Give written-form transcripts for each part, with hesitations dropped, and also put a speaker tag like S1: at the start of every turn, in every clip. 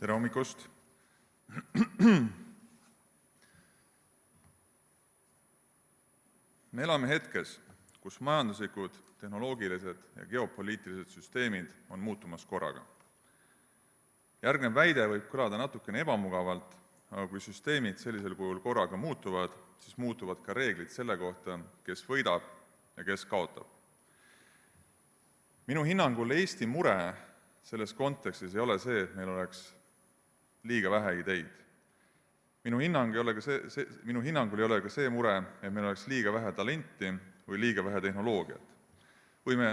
S1: Tere hommikust! Me elame hetkes, kus majanduslikud, tehnoloogilised ja geopoliitilised süsteemid on muutumas korraga. Järgnev väide võib kõlada natukene ebamugavalt, aga kui süsteemid sellisel kujul korraga muutuvad, siis muutuvad ka reeglid selle kohta, kes võidab ja kes kaotab. Minu hinnangul Eesti mure selles kontekstis ei ole see, et meil oleks liiga vähe ideid. Minu hinnangul ei ole ka see mure, et meil oleks liiga vähe talenti või liiga vähe tehnoloogiat. Või me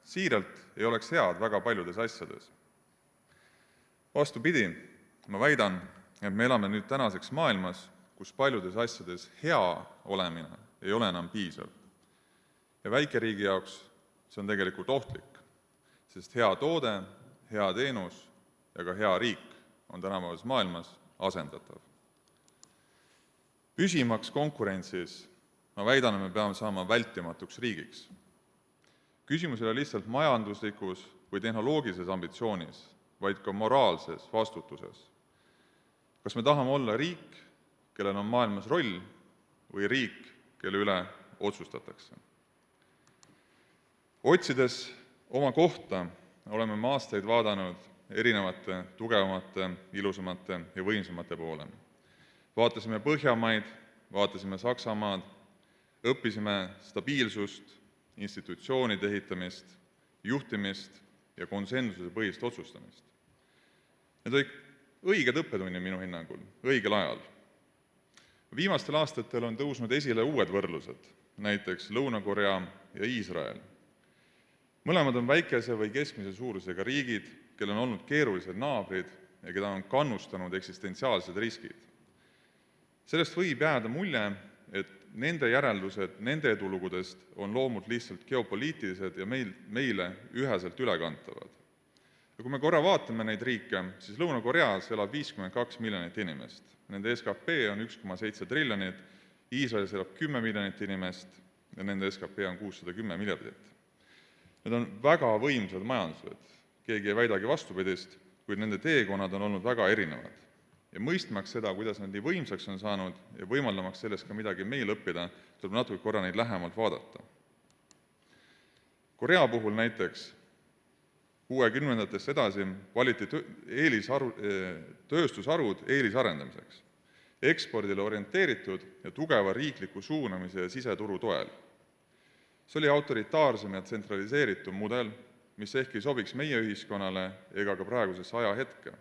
S1: siiralt ei oleks head väga paljudes asjades. Vastupidi, ma väidan, et me elame nüüd tänaseks maailmas, kus paljudes asjades hea olemine ei ole enam piisav. Ja väikeriigi jaoks see on tegelikult ohtlik, sest hea toode, hea teenus ja ka hea riik on tänapäevases maailmas asendatav. Püsimaks konkurentsis, ma väidan, et me peame saama vältimatuks riigiks. Küsimus ei ole lihtsalt majanduslikus või tehnoloogilises ambitsioonis, vaid ka moraalses vastutuses. Kas me tahame olla riik, kellel on maailmas roll, või riik, kelle üle otsustatakse? Otsides oma kohta oleme me aastaid vaadanud erinevate tugevamate, ilusamate ja võimsamate poole. Vaatasime Põhjamaid, vaatasime Saksamaad, õppisime stabiilsust, institutsioonide ehitamist, juhtimist ja konsensuse põhist otsustamist. Need olid õiged õppetunnid minu hinnangul, õigel ajal. Viimastel aastatel on tõusnud esile uued võrdlused, näiteks Lõuna-Korea ja Iisrael. Mõlemad on väikese või keskmise suurusega riigid, kellel on olnud keerulised naabrid ja keda on kannustanud eksistentsiaalsed riskid. Sellest võib jääda mulje, et nende järeldused nende edulugudest on loomult lihtsalt geopoliitilised ja meile üheselt ülekantavad. Ja kui me korra vaatame neid riike, siis Lõuna-Koreas elab 52 miljonit inimest. Nende SKP on 1,7 triljonit, Iisraelis elab 10 miljonit inimest ja nende SKP on 610 miljardit. Need on väga võimsad majandused, keegi ei väidagi vastupidist, kuid nende teekonnad on olnud väga erinevad. Ja mõistmaks seda, kuidas nad nii võimsaks on saanud ja võimaldamaks sellest ka midagi meil õppida, tuleb natuke korra neid lähemalt vaadata. Korea puhul näiteks 60-ndatest edasi valiti tööstusharud eelisarendamiseks, ekspordile orienteeritud ja tugeva riikliku suunamise ja siseturu toel. See oli autoritaarsem ja tsentraliseeritum mudel, mis ehk ei sobiks meie ühiskonnale ega ka praegusesse ajahetke.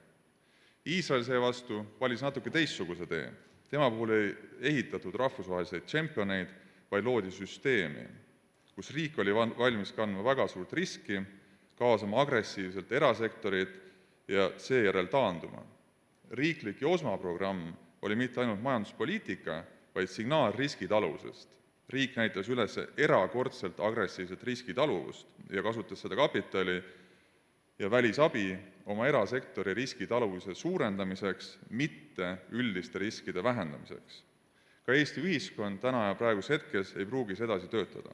S1: Iisrael seevastu valis natuke teistsuguse tee. Tema puhul ei ehitatud rahvusvaheliseid tšempioneid, vaid loodi süsteemi, kus riik oli valmis kandma väga suurt riski, kaasama agressiivselt erasektorit ja seejärel taanduma. Riiklik JOSMA programm oli mitte ainult majanduspoliitika, vaid signaal riskitaluvusest. Riik näitas üles erakordselt agressiivset riskitaluvust ja kasutas seda kapitali ja välisabi oma erasektori riskitaluvuse suurendamiseks, mitte üldiste riskide vähendamiseks. Ka Eesti ühiskond täna ja praegus hetkes ei pruugi sedasi töötada.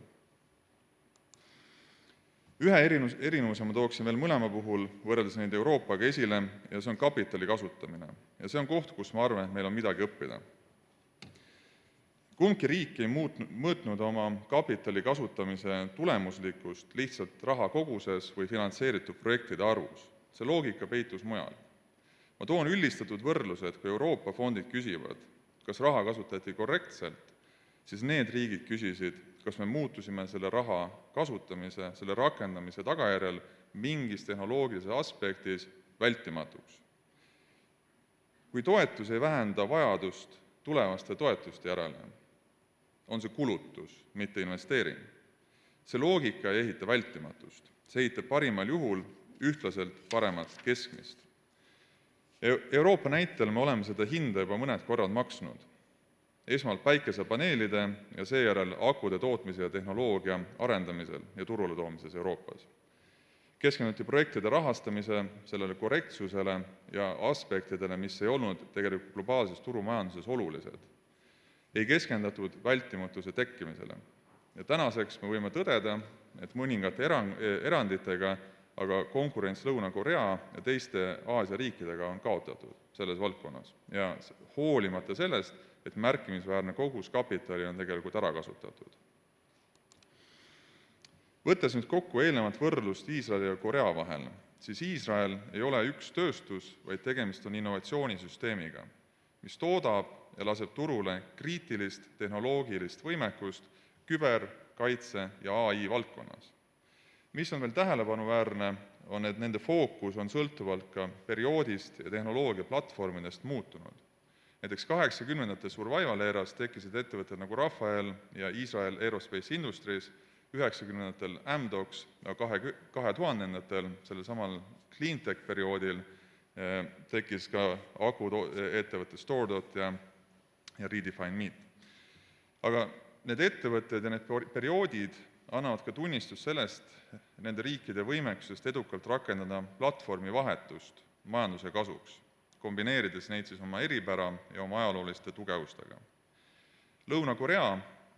S1: Ühe erinevuse ma tooksin veel mõlema puhul, võrreldes neid Euroopaga esile, ja see on kapitali kasutamine. Ja see on koht, kus ma arvan, et meil on midagi õppida. Kumbki riik ei mõõtnud oma kapitali kasutamise tulemuslikkust lihtsalt raha koguses või finantseeritud projektide arvus. See loogika peitus mujal. Ma toon üldistatud võrdlused, kui Euroopa fondid küsivad, kas raha kasutati korrektselt, siis need riigid küsisid, kas me muutusime selle raha kasutamise, selle rakendamise tagajärjel mingis tehnoloogilises aspektis vältimatuks. Kui toetus ei vähenda vajadust tulevaste toetuste järele, on see kulutus, mitte investeering. See loogika ei ehita vältimatust. See ehitab parimal juhul ühtlaselt paremat keskmist. Euroopa näitel me oleme seda hinda juba mõned korrad maksnud. Esmalt päikesepaneelide ja seejärel akude tootmise ja tehnoloogia arendamisel ja turule toomises Euroopas. Keskenduti projektide rahastamise, sellele korrektsusele ja aspektidele, mis ei olnud tegelikult globaalses turumajanduses olulised. Ei keskendatud vältimatuse tekkimisele. Ja tänaseks me võime tõdeda, et mõningate eranditega aga konkurents Lõuna-Korea ja teiste Aasia riikidega on kaotatud selles valdkonnas. Ja hoolimata sellest, et märkimisväärne kogus kapitali on tegelikult ära kasutatud. Võttes nüüd kokku eelnevat võrdlust Iisraeli ja Korea vahel, siis Iisrael ei ole üks tööstus, vaid tegemist on innovatsioonisüsteemiga, mis toodab ja laseb turule kriitilist tehnoloogilist võimekust küber-, kaitse ja AI valdkonnas. Mis on veel tähelepanuväärne, on, et nende fookus on sõltuvalt ka perioodist ja tehnoloogia platvormidest muutunud. Näiteks 80-ndate survival eras tekkisid ettevõtted nagu Rafael ja Israel Aerospace Industries, 90-ndatel Amdocs ja 2000-ndatel sellel samal cleantech perioodil tekkis ka akuettevõtte StoreDot ja Redefine Meat. Aga need ettevõtted ja need perioodid annavad ka tunnistust sellest, nende riikide võimekusest edukalt rakendada platvormi vahetust majanduse kasuks, kombineerides neid siis oma eripära ja oma ajalooliste tugevustega. Lõuna-Korea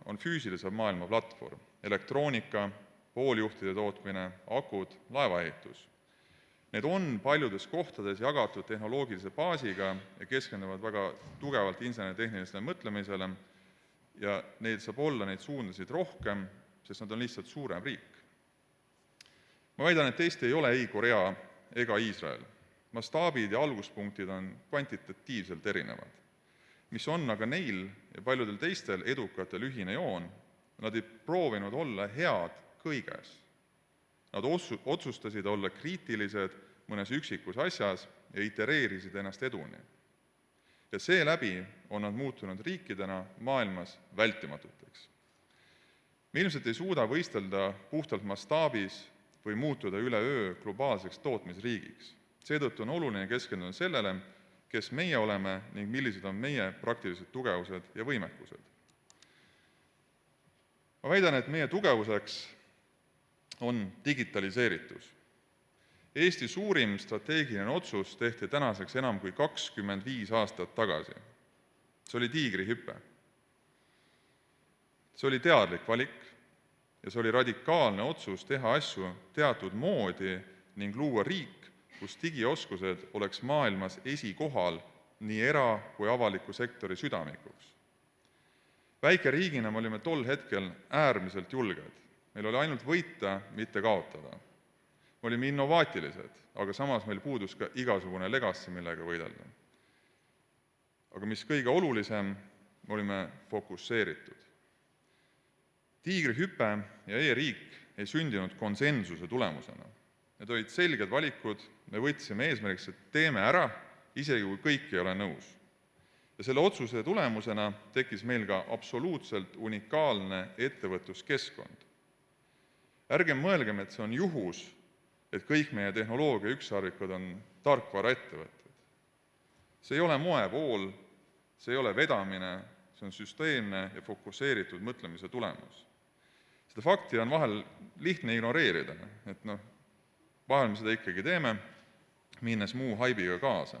S1: on füüsilise maailma platvorm, elektroonika, pooljuhtide tootmine, akud, laevaehitus. Need on paljudes kohtades jagatud tehnoloogilise baasiga ja keskenduvad väga tugevalt insener-tehnilisele mõtlemisele ja neid saab olla neid suundasid rohkem, sest nad on lihtsalt suurem riik. Ma väidan, et Eesti ei ole ei Korea ega Iisrael. Mastaabid ja alguspunktid on kvantitatiivselt erinevad. Mis on aga neil ja paljudel teistel edukatel ühine joon, nad ei proovinud olla head kõiges. Nad otsustasid olla kriitilised mõnes üksikus asjas ja itereerisid ennast eduni. Ja seeläbi on nad muutunud riikidena maailmas vältimatuteks. Me ilmselt ei suuda võistelda puhtalt mastaabis või muutuda üleöö globaalseks tootmisriigiks. Seetõttu on oluline keskenduda sellele, kes meie oleme ning millised on meie praktilised tugevused ja võimekused. Ma väidan, et meie tugevuseks on digitaliseeritus. Eesti suurim strateegiline otsus tehti tänaseks enam kui 25 aastat tagasi. See oli tiigrihüpe. See oli teadlik valik ja see oli radikaalne otsus teha asju teatud moodi ning luua riik, kus digioskused oleks maailmas esikohal nii era- kui avaliku sektori südamikuks. Väikeriigina me olime tol hetkel äärmiselt julged. Meil oli ainult võita, mitte kaotada. Me olime innovaatilised, aga samas meil puudus ka igasugune legacy, millega võidelda. Aga mis kõige olulisem, me olime fokusseeritud. Tiigrihüpe ja e-riik ei sündinud konsensuse tulemusena. Need olid selged valikud, me võtsime eesmärgiks, et teeme ära, isegi kui kõik ei ole nõus. Ja selle otsuse tulemusena tekkis meil ka absoluutselt unikaalne ettevõtluskeskkond. Ärgem mõelgem, et see on juhus, et kõik meie tehnoloogia ükssarvikud on tarkvaraettevõtted. See ei ole moevool, see ei ole vedamine, see on süsteemne ja fokusseeritud mõtlemise tulemus. Seda fakti on vahel lihtne ignoreerida, et vahel me seda ikkagi teeme, minnes muu haibiga kaasa.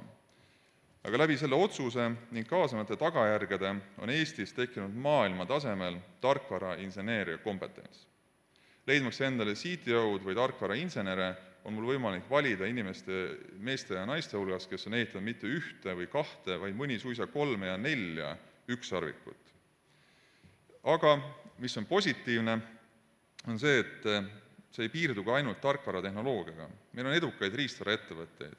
S1: Aga läbi selle otsuse ning kaasamate tagajärgede on Eestis tekkinud maailma tasemel tarkvarainseneeria kompetents. Leidmaks endale CTO-d või tarkvarainsenere on mul võimalik valida inimeste, meeste ja naiste hulgas, kes on ehitanud mitte ühte või kahte, vaid mõni suisa 3 ja 4 ükssarvikut. Aga mis on positiivne, on see, et see ei piirdu ka ainult tarkvaratehnoloogiaga. Meil on edukaid riistvaraettevõtteid.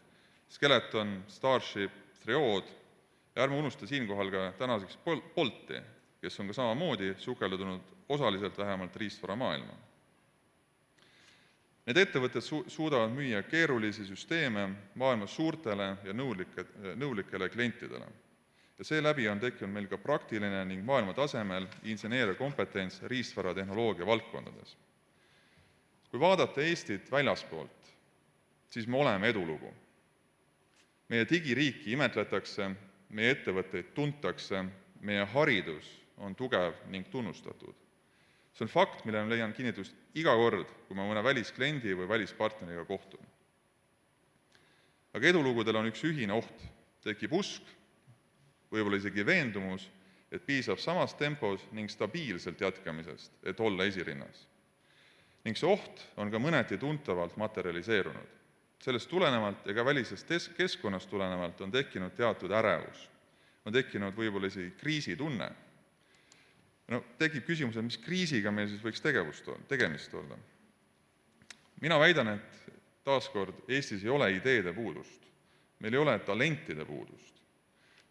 S1: Skeleton, Starship, Treod ja ärme unusta siinkohal ka tänaseks Bolti, kes on ka samamoodi sukeldunud osaliselt vähemalt riistvaramaailma. Need ettevõtted suudavad müüa keerulisi süsteeme maailmas suurtele ja nõudlikele klientidele. Ja seeläbi on tekkinud meil ka praktiline ning maailma tasemel inseneeriakompetents riistvaratehnoloogia valdkondades. Kui vaadata Eestit väljaspoolt, siis me oleme edulugu. Meie digiriiki imetletakse, meie ettevõtteid tuntakse, meie haridus on tugev ning tunnustatud. See on fakt, mille ma leian kinnitust iga kord, kui ma mõne väliskliendi või välispartneriga kohtun. Aga edulugudel on üks ühine oht. Tekib usk, võib-olla isegi veendumus, et piisab samas tempos ning stabiilselt jätkamisest, et olla esirinnas. ning see oht on ka mõneti tuntavalt materialiseerunud. Sellest tulenevalt ja ka välisest keskkonnast tulenevalt on tekkinud teatud ärevus. On tekkinud võib-olla isegi kriisitunne. Tekib küsimus, et mis kriisiga meil siis võiks tegemist olla. Mina väidan, et taaskord Eestis ei ole ideede puudust. Meil ei ole talentide puudust.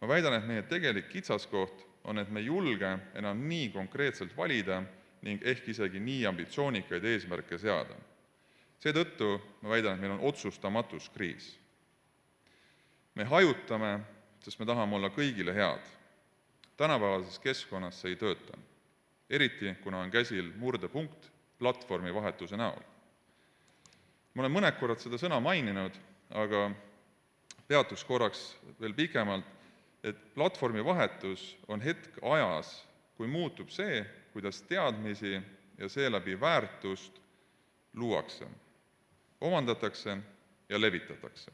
S1: Ma väidan, et meie tegelik kitsaskoht on, et me ei julge enam nii konkreetselt valida ning ehk isegi nii ambitsioonikaid eesmärke seada. Seetõttu ma väidan, et meil on otsustamatuskriis. Me hajutame, sest me tahame olla kõigile head. Tänapäevases keskkonnas see ei tööta, eriti kuna on käsil murdepunkt platvormi vahetuse näol. Ma olen mõned korrad seda sõna maininud, aga peatuks korraks veel pikemalt, et platvormi vahetus on hetk ajas, kui muutub see, kuidas teadmisi ja seeläbi väärtust luuakse, omandatakse ja levitatakse.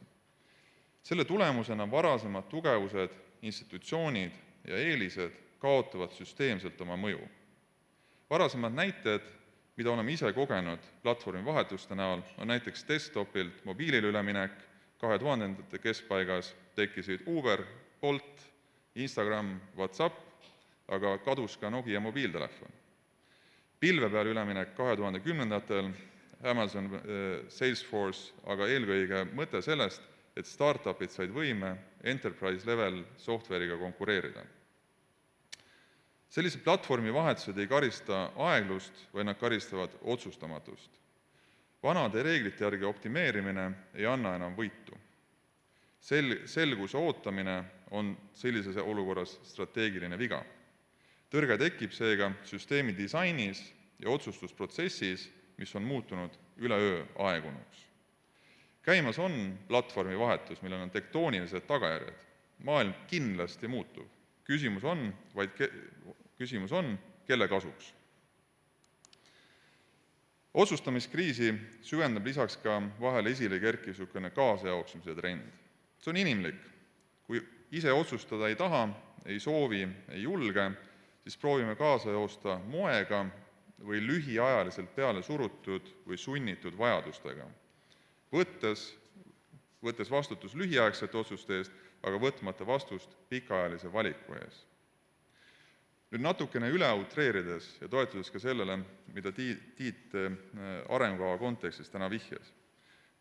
S1: Selle tulemusena varasemad tugevused, institutsioonid ja eelised kaotavad süsteemselt oma mõju. Varasemad näited, mida oleme ise kogenud platvormi vahetuste näol, on näiteks desktopilt mobiilile üleminek, 2000-ndate keskpaigas tekkisid Uber, Bolt, Instagram, WhatsApp, aga kadus ka Nokia mobiiltelefon. Pilve peale üleminek 2010-ndatel, Amazon, Salesforce, aga eelkõige mõte sellest, et startupid said võime enterprise level software'iga konkureerida. Sellised platvormi vahetused ei karista aeglust, vaid nad karistavad otsustamatust. Vanade reeglite järgi optimeerimine ei anna enam võitu. Selguse ootamine on sellises olukorras strateegiline viga. Tõrge tekib seega süsteemi disainis ja otsustusprotsessis, mis on muutunud üleöö aegunuks. Käimas on platvormi vahetus, millel on tektoonilised tagajärjed. Maailm kindlasti muutub. Küsimus on, kelle kasuks. Otsustamiskriisi süvendab lisaks ka vahel esile kerkiv niisugune kaasajooksmise trend. See on inimlik. Kui ise otsustada ei taha, ei soovi, ei julge, siis proovime kaasa joosta moega või lühiajaliselt peale surutud või sunnitud vajadustega, võttes vastutus lühiaegsete otsuste eest, aga võtmata vastust pikaajalise valiku ees. Nüüd natukene üle utreerides ja toetudes ka sellele, mida Tiit arengukava kontekstis täna vihjas.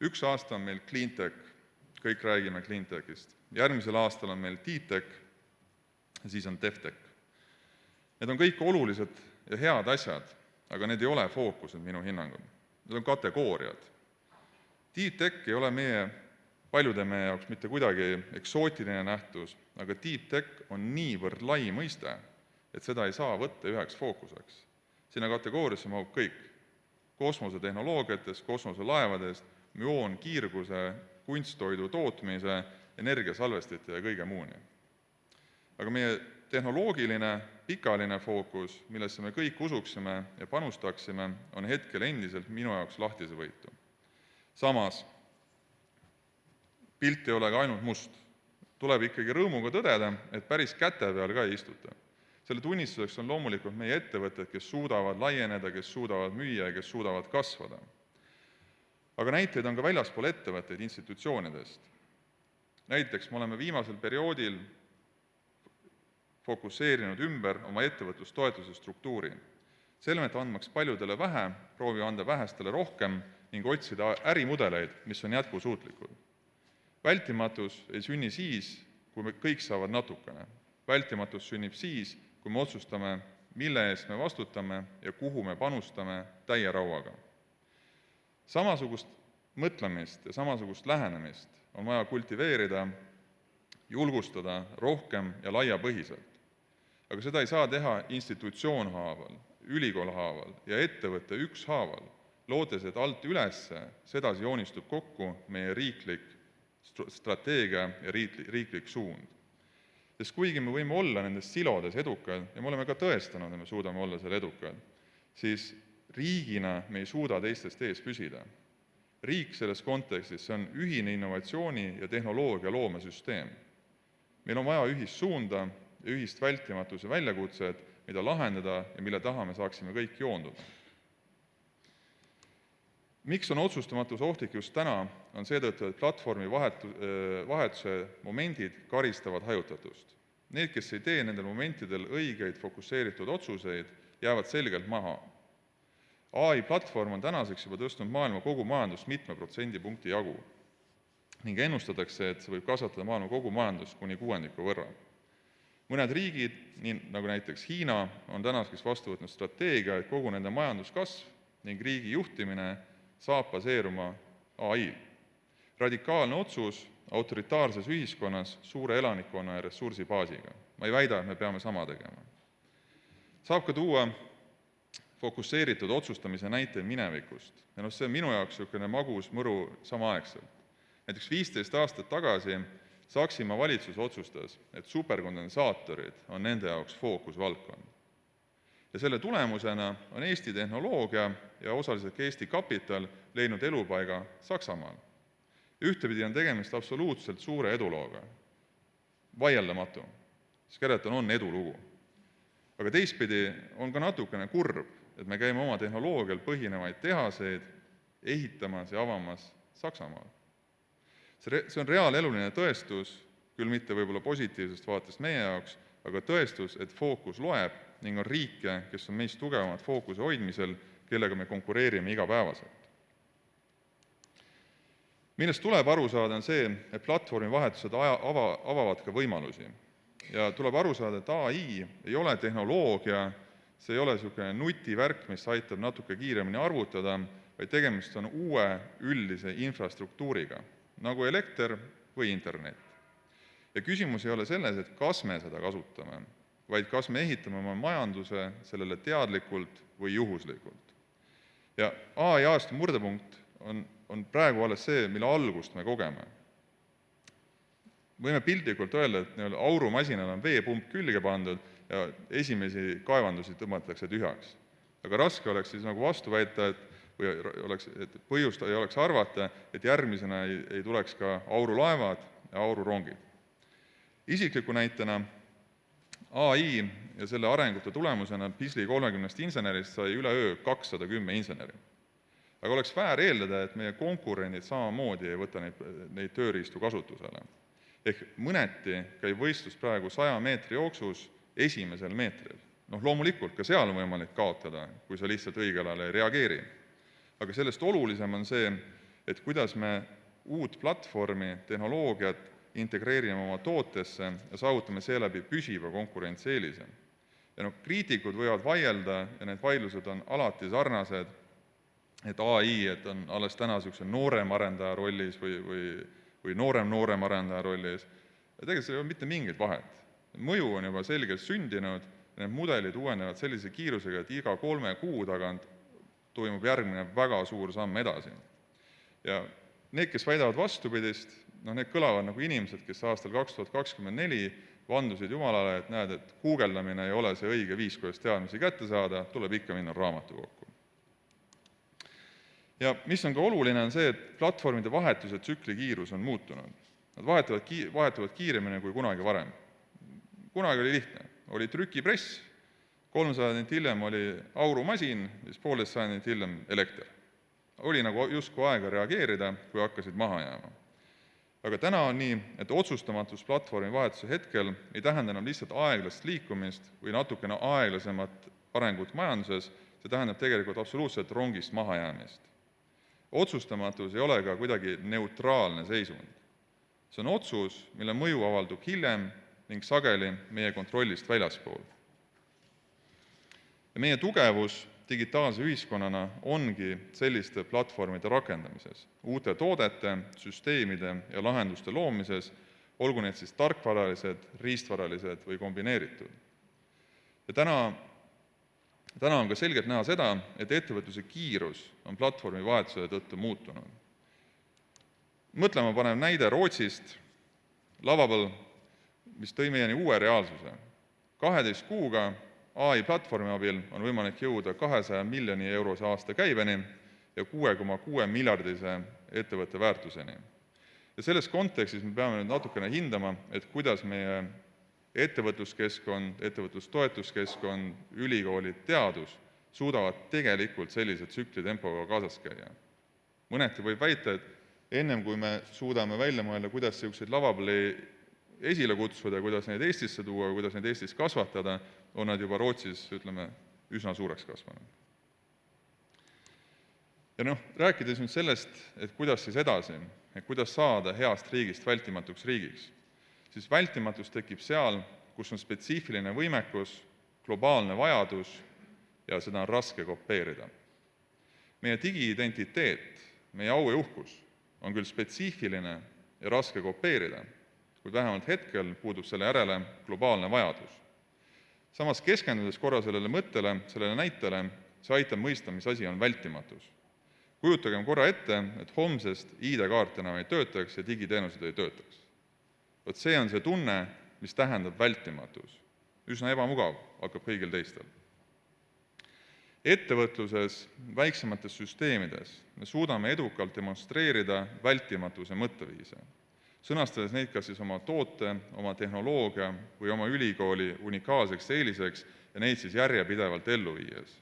S1: Üks aasta on meil Cleantech, kõik räägime Cleantechist. Järgmisel aastal on meil Deeptech ja siis on DevTech. Need on kõik olulised ja head asjad, aga need ei ole fookused minu hinnangul. Need on kategooriad. Deeptech ei ole paljude meie jaoks mitte kuidagi eksootiline nähtus, aga Deeptech on niivõrd lai mõiste, et seda ei saa võtta üheks fookuseks. Sinna kategooriasse mahub kõik. Kosmosetehnoloogiatest, kosmoselaevadest, müoonkiirguse, kunsttoidu tootmise, energiasalvestite ja kõige muuni. Aga meie tehnoloogiline, pikaajaline fookus, millesse me kõik usuksime ja panustaksime, on hetkel endiselt minu jaoks lahtisevõitu. Samas, pilt ei ole ka ainult must. Tuleb ikkagi rõõmuga tõdeda, et päris käte peal ka ei istuta. Selle tunnistuseks on loomulikult meie ettevõtted, kes suudavad laieneda, kes suudavad müüa ja kes suudavad kasvada. Aga näiteid on ka väljaspool ettevõtteid institutsioonidest. Näiteks me oleme viimasel perioodil fokusseerinud ümber oma ettevõtlustoetuse struktuuri. Selmet andmaks paljudele vähe, proovime anda vähestele rohkem ning otsida ärimudeleid, mis on jätkusuutlikud. Vältimatus ei sünni siis, kui me kõik saavad natukene. Vältimatus sünnib siis, kui me otsustame, mille eest me vastutame ja kuhu me panustame täie rauaga. Samasugust mõtlemist ja samasugust lähenemist on vaja kultiveerida, julgustada rohkem ja laiapõhiselt. Aga seda ei saa teha institutsioon haaval, ülikool haaval ja ettevõtte ükshaaval, lootes, et alt ülesse sedasi joonistub kokku meie riiklik strateegia ja riiklik suund. Sest kuigi me võime olla nendes silodes edukad ja me oleme ka tõestanud, et me suudame olla seal edukad, siis riigina me ei suuda teistest ees püsida. Riik selles kontekstis, see on ühine innovatsiooni ja tehnoloogia loomesüsteem. Meil on vaja ühist suunda ja ühist vältimatuse väljakutset, mida lahendada ja mille taha me saaksime kõik joonduda. Miks on otsustamatus ohtlik just täna, on seetõttu, et platvormi vahetuse momendid karistavad hajutatust. Need, kes ei tee nendel momentidel õigeid fokusseeritud otsuseid, jäävad selgelt maha. AI platvorm on tänaseks juba tõstnud maailma kogu majandust mitme protsendipunkti jagu ning ennustatakse, et see võib kasvatada maailma kogu majandust kuni 6% võrra. Mõned riigid, nii nagu näiteks Hiina, on tänaseks vastu võtnud strateegia, et kogu nende majanduskasv ning riigi juhtimine saab baseeruma AI-l. Radikaalne otsus autoritaarses ühiskonnas suure elanikkonna ja ressursibaasiga. Ma ei väida, et me peame sama tegema. Saab ka tuua fokusseeritud otsustamise näite minevikust. Ja see on minu jaoks niisugune magus mõru samaaegselt. Näiteks 15 aastat tagasi Saksimaa valitsus otsustas, et superkondensaatorid on nende jaoks fookusvaldkond. Ja selle tulemusena on Eesti tehnoloogia ja osaliselt ka Eesti kapital leidnud elupaiga Saksamaal. Ühtepidi on tegemist absoluutselt suure edulooga. Vaieldamatu. Skeleton on edulugu. Aga teistpidi on ka natukene kurb, et me käime oma tehnoloogial põhinevaid tehaseid ehitamas ja avamas Saksamaal. See on reaaleluline tõestus, küll mitte võib-olla positiivsest vaatest meie jaoks, aga tõestus, et fookus loeb ning on riike, kes on meist tugevamad fookuse hoidmisel, kellega me konkureerime igapäevaselt. Millest tuleb aru saada, on see, et platvormi vahetused avavad ka võimalusi. Ja tuleb aru saada, et AI ei ole tehnoloogia, see ei ole niisugune nutivärk, mis aitab natuke kiiremini arvutada, vaid tegemist on uue üldise infrastruktuuriga, nagu elekter või internet. Ja küsimus ei ole selles, et kas me seda kasutame, vaid kas me ehitame oma majanduse sellele teadlikult või juhuslikult. Ja AI ajastu murdepunkt on praegu alles see, mille algust me kogeme. Võime piltlikult öelda, et aurumasinal on veepump külge pandud ja esimesi kaevandusi tõmmatakse tühjaks. Aga raske oleks siis nagu vastu väita, et põhjust ei oleks arvata, et järgmisena ei tuleks ka aurulaevad ja aururongid. Isikliku näitena AI ja selle arengute tulemusena PISLi 30 insenerist sai üleöö 210 inseneri. Aga oleks väär eeldada, et meie konkurendid samamoodi ei võta neid tööriistu kasutusele. Ehk mõneti käib võistlus praegu 100 meetri jooksus esimesel meetril. Loomulikult ka seal on võimalik kaotada, kui sa lihtsalt õigel ajal ei reageeri. Aga sellest olulisem on see, et kuidas me uut platvormi, tehnoloogiat integreerime oma tootesse ja saavutame seeläbi püsiva konkurentsieelise. Ja kriitikud võivad vaielda ja need vaidlused on alati sarnased, et AI on alles täna niisuguse noorem arendaja rollis või noorem arendaja rollis. Ja tegelikult ei ole mitte mingit vahet. Mõju on juba selgelt sündinud, need mudelid uuenevad sellise kiirusega, et iga 3 kuu tagant toimub järgmine väga suur samm edasi. Ja need, kes väidavad vastupidist, need kõlavad nagu inimesed, kes aastal 2024 vandusid Jumalale, et näed, et guugeldamine ei ole see õige viis, kuidas teadmisi kätte saada, tuleb ikka minna raamatukokku. Ja mis on ka oluline, on see, et platvormide vahetuse tsükli kiirus on muutunud. Nad vahetuvad kiiremini kui kunagi varem. Kunagi oli lihtne. Oli trükipress, 300 aastat hiljem oli aurumasin, siis 1,5 sajandit hiljem elekter. Oli nagu justkui aega reageerida, kui hakkasid maha jääma. Aga täna on nii, et otsustamatus platvormi vahetuse hetkel ei tähenda enam lihtsalt aeglast liikumist või natukene aeglasemat arengut majanduses, see tähendab tegelikult absoluutselt rongist mahajäämist. Otsustamatus ei ole ka kuidagi neutraalne seisund. See on otsus, mille mõju avaldub hiljem ning sageli meie kontrollist väljaspool. Ja meie tugevus digitaalse ühiskonnana ongi selliste platvormide rakendamises, uute toodete, süsteemide ja lahenduste loomises, olgu need siis tarkvaralised, riistvaralised või kombineeritud. Ja täna on ka selgelt näha seda, et ettevõtluse kiirus on platvormi vahetuse tõttu muutunud. Mõtlema panev näide Rootsist, Lovable, mis tõi meieni uue reaalsuse. 12 kuuga AI platvormi abil on võimalik jõuda 200 miljoni eurose aasta käibeni ja 6,6 miljardise ettevõtte väärtuseni. Ja selles kontekstis me peame nüüd natukene hindama, et kuidas meie ettevõtluskeskkond, ettevõtlustoetuskeskkond, ülikoolid, teadus suudavad tegelikult sellise tsüklitempoga kaasas käia. Mõneti võib väita, et ennem kui me suudame välja mõelda, kuidas selliseid lavapõlli esile kutsuda, kuidas neid Eestisse tuua, kuidas neid Eestis kasvatada, on nad juba Rootsis, ütleme, üsna suureks kasvanud. Ja rääkides nüüd sellest, et kuidas siis edasi, et kuidas saada heast riigist vältimatuks riigiks, siis vältimatus tekib seal, kus on spetsiifiline võimekus, globaalne vajadus ja seda on raske kopeerida. Meie digiidentiteet, meie au ja uhkus on küll spetsiifiline ja raske kopeerida, kuid vähemalt hetkel puudub selle järele globaalne vajadus. Samas keskendudes korra sellele mõttele, sellele näitele, see aitab mõista, mis asi on vältimatus. Kujutagem korra ette, et homsest ID-kaart enam ei töötaks ja digiteenused ei töötaks. Vot see on see tunne, mis tähendab vältimatus. Üsna ebamugav hakkab kõigil teistel. Ettevõtluses, väiksemates süsteemides me suudame edukalt demonstreerida vältimatuse mõtteviise, sõnastades neid kas siis oma toote, oma tehnoloogia või oma ülikooli unikaalseks eeliseks ja neid siis järjepidevalt ellu viies.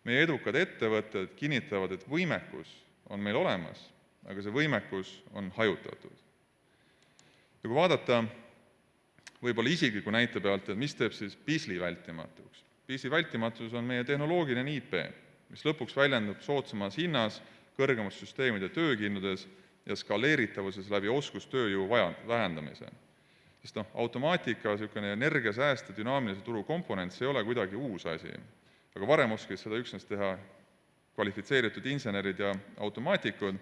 S1: Meie edukad ettevõtted kinnitavad, et võimekus on meil olemas, aga see võimekus on hajutatud. Ja kui vaadata võib-olla isikliku näite pealt, et mis teeb siis BISLi vältimatuks. BISLi vältimatus on meie tehnoloogiline IP, mis lõpuks väljendub soodsamas hinnas, kõrgemas süsteemide töökindludes ja skaleeritavuses läbi oskustööjõu vähendamise. Sest automaatika, niisugune energiasääste dünaamilise turu komponent, see ei ole kuidagi uus asi. Aga varem oskis seda üksnes teha kvalifitseeritud insenerid ja automaatikud,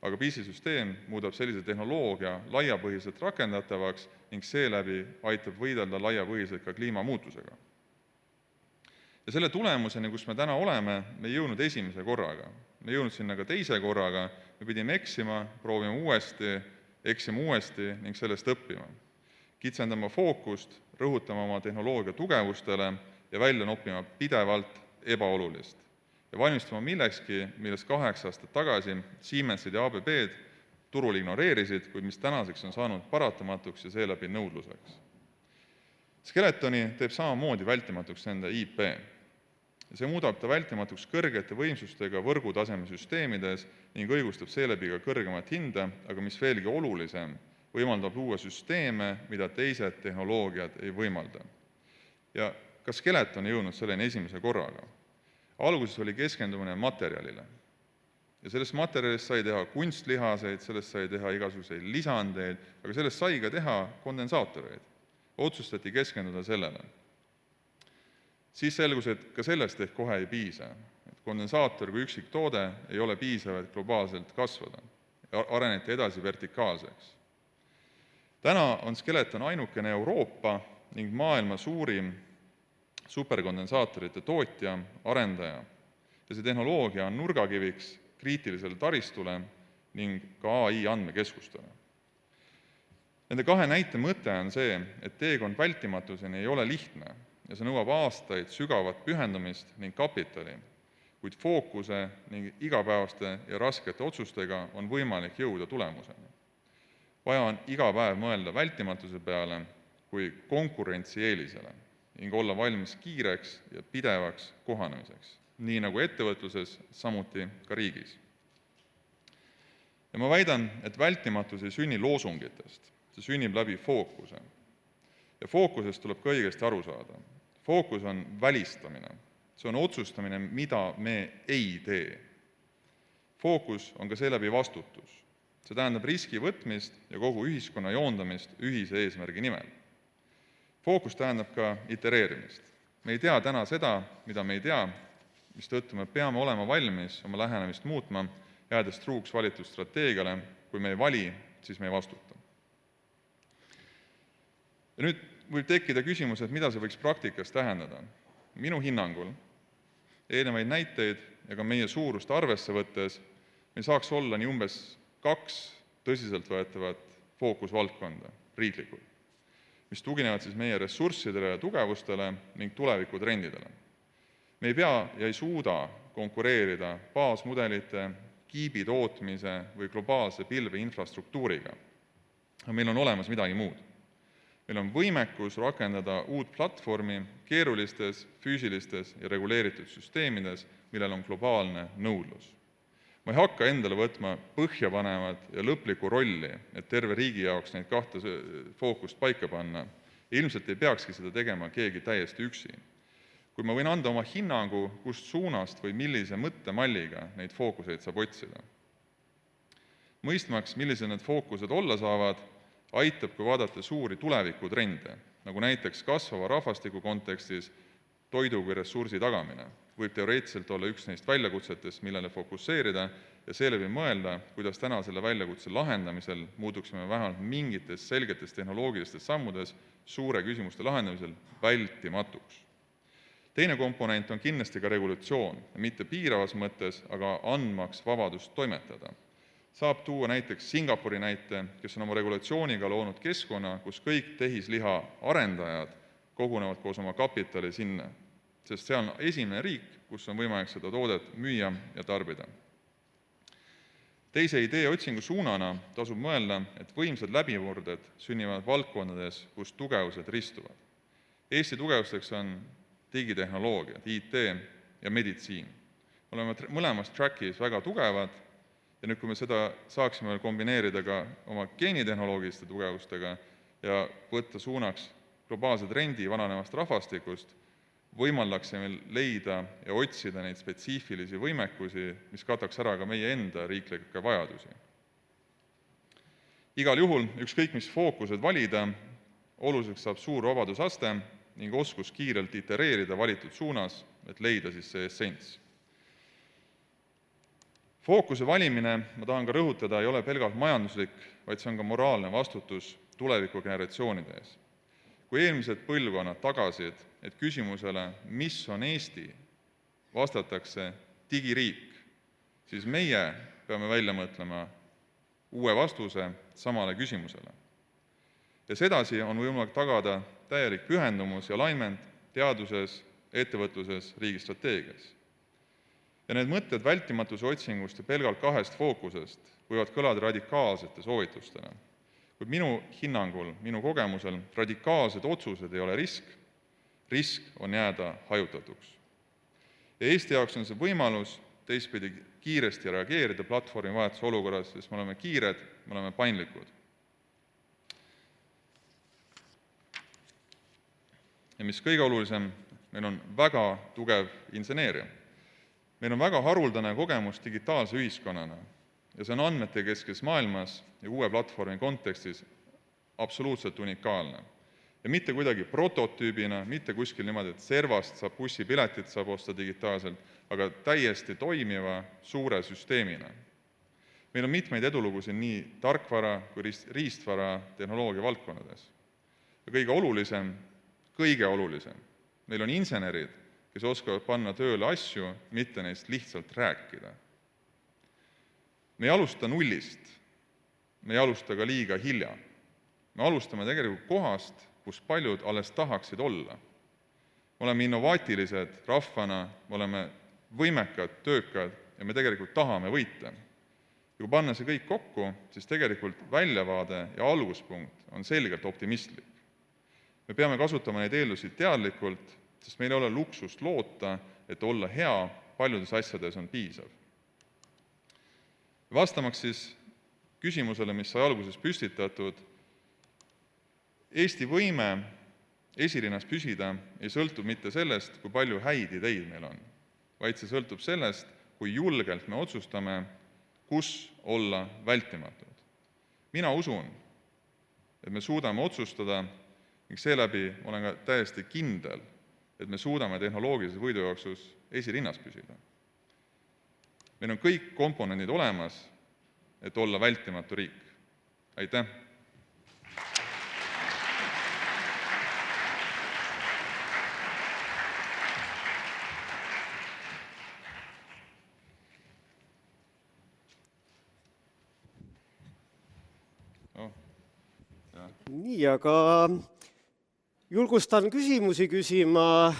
S1: aga BISLi süsteem muudab sellise tehnoloogia laiapõhiselt rakendatavaks ning seeläbi aitab võidelda laiapõhiselt ka kliimamuutusega. Ja selle tulemuseni, kus me täna oleme, me ei jõudnud esimese korraga. Me ei jõudnud sinna ka teise korraga, me pidime eksima, proovima uuesti, eksima uuesti ning sellest õppima. Kitsendama fookust, rõhutama oma tehnoloogia tugevustele ja välja noppima pidevalt ebaolulist. Ja valmistuma millekski, millest 8 aastat tagasi Siemensid ja ABB-d turul ignoreerisid, kuid mis tänaseks on saanud paratamatuks ja seeläbi nõudluseks. Skeletoni teeb samamoodi vältimatuks nende IP. Ja see muudab ta vältimatuks kõrgete võimsustega võrgutaseme süsteemides ning õigustab seeläbi ka kõrgemat hinda, aga mis veelgi olulisem, võimaldab luua süsteeme, mida teised tehnoloogiad ei võimalda. Ja ka skeleton ei jõudnud selleni esimese korraga. Alguses oli keskendumine materjalile. Ja sellest materjalist sai teha kunstlihaseid, sellest sai teha igasuguseid lisandeid, aga sellest sai ka teha kondensaatoreid. Otsustati keskenduda sellele. Siis selgus, et ka sellest ehk kohe ei piisa. Kondensaator kui üksik toode ei ole piisav, et globaalselt kasvada. Areneti edasi vertikaalseks. Täna on skeleton ainukene Euroopa ning maailma suurim superkondensaatorite tootja, arendaja ja see tehnoloogia on nurgakiviks kriitilisele taristule ning ka AI andmekeskustele. Nende 2 näite mõte on see, et teekond vältimatuseni ei ole lihtne ja see nõuab aastaid sügavat pühendumist ning kapitali, kuid fookuse ning igapäevaste ja raskete otsustega on võimalik jõuda tulemuseni. Vaja on iga päev mõelda vältimatuse peale kui konkurentsieelisele ning olla valmis kiireks ja pidevaks kohanemiseks, nii nagu ettevõtluses, samuti ka riigis. Ja ma väidan, et vältimatus ei sünni loosungitest, see sünnib läbi fookuse. Ja fookusest tuleb ka õigesti aru saada. Fookus on välistamine, see on otsustamine, mida me ei tee. Fookus on ka seeläbi vastutus. See tähendab riski võtmist ja kogu ühiskonna joondamist ühise eesmärgi nimel. Fookus tähendab ka itereerimist. Me ei tea täna seda, mida me ei tea, mistõttu me peame olema valmis oma lähenemist muutma, jäädes truuks valitud strateegiale, kui me ei vali, siis me ei vastuta. Ja nüüd võib tekkida küsimus, et mida see võiks praktikas tähendada. Minu hinnangul, eelnevaid näiteid ja ka meie suurust arvesse võttes, meil saaks olla nii umbes 2 tõsiseltvõetavat fookusvaldkonda riiklikult, mis tuginevad siis meie ressurssidele ja tugevustele ning tulevikutrendidele. Me ei pea ja ei suuda konkureerida baasmudelite, kiibi tootmise või globaalse pilve infrastruktuuriga. Aga meil on olemas midagi muud. Meil on võimekus rakendada uut platvormi keerulistes, füüsilistes ja reguleeritud süsteemides, millel on globaalne nõudlus. Ma ei hakka endale võtma põhjapanevat ja lõplikku rolli, et terve riigi jaoks neid kahte fookust paika panna. Ilmselt ei peakski seda tegema keegi täiesti üksi. Kui ma võin anda oma hinnangu, kust suunast või millise mõttemalliga neid fookuseid saab otsida. Mõistmaks, millised need fookused olla saavad, aitab, kui vaadata suuri tulevikutrende, nagu näiteks kasvava rahvastiku kontekstis toidu kui ressursi tagamine. Võib teoreetiliselt olla üks neist väljakutsetest, millele fokusseerida ja seeläbi mõelda, kuidas täna selle väljakutse lahendamisel muutuksime vähemalt mingites selgetes tehnoloogilistes sammudes suure küsimuste lahendamisel vältimatuks. Teine komponent on kindlasti ka regulatsioon, mitte piiravas mõttes, aga andmaks vabadust toimetada. Saab tuua näiteks Singapuri näite, kes on oma regulatsiooniga loonud keskkonna, kus kõik tehisliha arendajad kogunevad koos oma kapitali sinna, sest see on esimene riik, kus on võimalik seda toodet müüa ja tarbida. Teise idee otsingu suunana tasub mõelda, et võimsad läbimurded sünnivad valdkondades, kus tugevused ristuvad. Eesti tugevusteks on digitehnoloogiad, IT ja meditsiin. Oleme mõlemas trackis väga tugevad ja nüüd, kui me seda saaksime kombineerida ka oma geenitehnoloogiliste tugevustega ja võtta suunaks globaalse trendi vananevast rahvastikust, võimaldaksime meil leida ja otsida neid spetsiifilisi võimekusi, mis kataks ära ka meie enda riiklikke vajadusi. Igal juhul, ükskõik mis fookused valida, oluliseks saab suur vabadusaste ning oskus kiirelt itereerida valitud suunas, et leida siis see essents. Fookuse valimine, ma tahan ka rõhutada, ei ole pelgalt majanduslik, vaid see on ka moraalne vastutus tuleviku generatsioonide ees. Kui eelmised põlvkonnad tagasid, et küsimusele, mis on Eesti, vastatakse digiriik, siis meie peame välja mõtlema uue vastuse samale küsimusele. Ja sedasi on võimalik tagada täielik pühendumus ja alignment teaduses, ettevõtluses, riigistrateegias. Ja need mõtted vältimatuse otsingust ja pelgalt kahest fookusest võivad kõlada radikaalsete soovitustena. Kuid minu hinnangul, minu kogemusel, radikaalsed otsused ei ole risk on jääda hajutatuks. Ja Eesti jaoks on see võimalus teistpidi kiiresti reageerida platvormi vahetuse olukorras, sest me oleme kiired, me oleme paindlikud. Ja mis kõige olulisem, meil on väga tugev inseneeria. Meil on väga haruldane kogemus digitaalse ühiskonnana ja see on andmete keskes maailmas ja uue platvormi kontekstis absoluutselt unikaalne. Ja mitte kuidagi prototüübina, mitte kuskil niimoodi, et servast saab bussipiletit saab osta digitaalselt, aga täiesti toimiva suure süsteemina. Meil on mitmeid edulugusid nii tarkvara kui riistvara tehnoloogia valdkonnades. Ja kõige olulisem, meil on insenerid, kes oskavad panna tööle asju, mitte neist lihtsalt rääkida. Me ei alusta nullist, me ei alusta ka liiga hilja. Me alustame tegelikult kohast, kus paljud alles tahaksid olla. Me oleme innovaatilised rahvana, me oleme võimekad, töökad ja me tegelikult tahame võita. Ja kui panna see kõik kokku, siis tegelikult väljavaade ja alguspunkt on selgelt optimistlik. Me peame kasutama neid eeldusi teadlikult, sest meil ei ole luksust loota, et olla hea, paljudes asjades on piisav. Vastamaks siis küsimusele, mis sai alguses püstitatud, Eesti võime esirinnas püsida ei sõltu mitte sellest, kui palju häid ideid meil on, vaid see sõltub sellest, kui julgelt me otsustame, kus olla vältimatud. Mina usun, et me suudame otsustada ning seeläbi olen ka täiesti kindel, et me suudame tehnoloogilises võidujooksus esirinnas püsida. Meil on kõik komponendid olemas, et olla vältimatu riik. Aitäh!
S2: Nii, aga julgustan küsimusi küsima,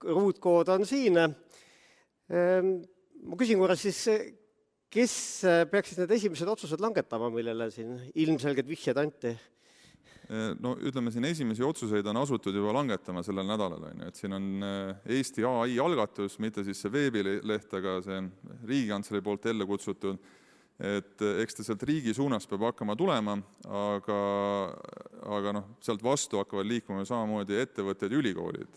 S2: ruutkood on siin. Ma küsin korras siis, kes peaksid need esimesed otsused langetama, millele siin ilmselged vihjed anti?
S1: No ütleme, siin esimesi otsuseid on asutud juba langetama sellel nädalal, et siin on Eesti AI algatus, mitte siis see veebileht, aga see Riigikantselei poolt ellu kutsutud, et eks ta sealt riigi suunas peab hakkama tulema, aga sealt vastu hakkavad liikuma samamoodi ettevõtted ja ülikoolid.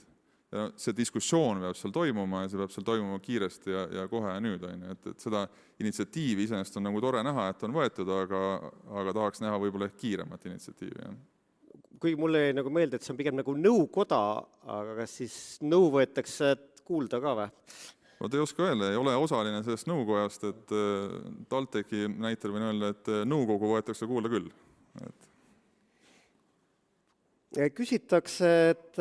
S1: Ja see diskussioon peab seal toimuma ja see peab seal toimuma kiiresti ja kohe ja nüüd. Et seda initsiatiivi iseenesest on nagu tore näha, et on võetud, aga tahaks näha võib-olla kiiremat initsiatiivi. Ja.
S2: Kuigi mulle jäi nagu meelde, et see on pigem nagu nõukoda, aga kas siis nõu võetakse kuulda ka või?
S1: Vot ei oska öelda, ei ole osaline sellest nõukojast, et TalTechi näitel võin öelda, et nõukogu võetakse kuulda küll.
S2: Küsitakse, et